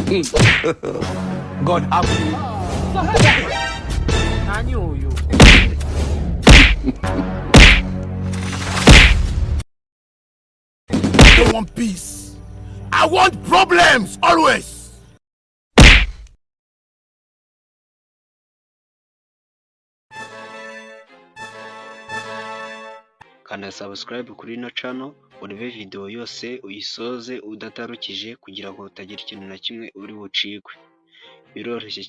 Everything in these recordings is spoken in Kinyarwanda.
God have you. I knew you. I don't want peace. I want problems always. Kanda subscribe kuri ino channel urebe video yose uyisoze udatarukije kugira ngo utagira ikintu na kimwe uri bucikwe. Biroroshye.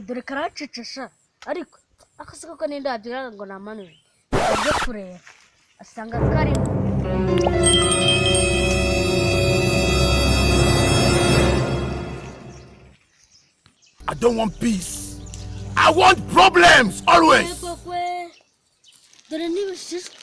dore karacecesha ariko akasiko ko n'indabyo ngo namanure ajye kureba asanga kari I don't want peace. I want problems always. dore n'ibishishwa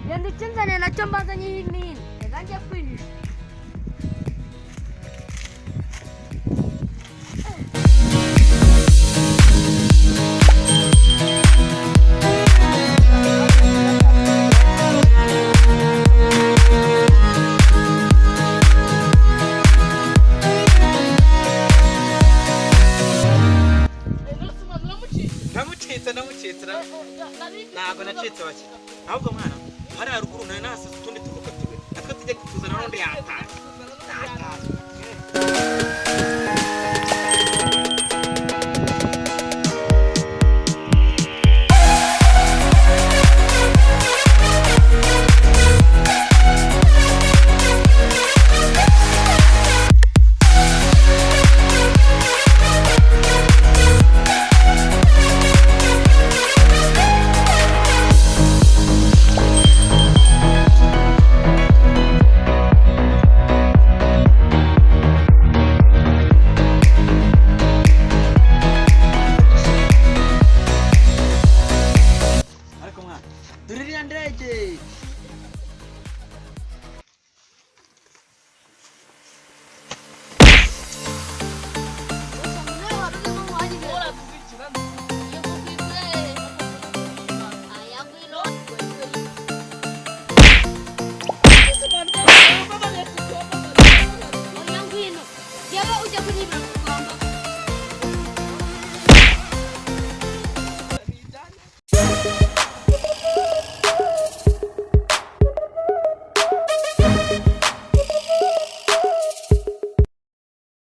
Yanditsinzane nacyo mbazanye y'inini yanjye kwinisha ndamucitse ntabwo nacitse bake ahubwo mwana hari haruguru nari nahasize utundi turuka tube natwe tujya kutuzana n'undi yataye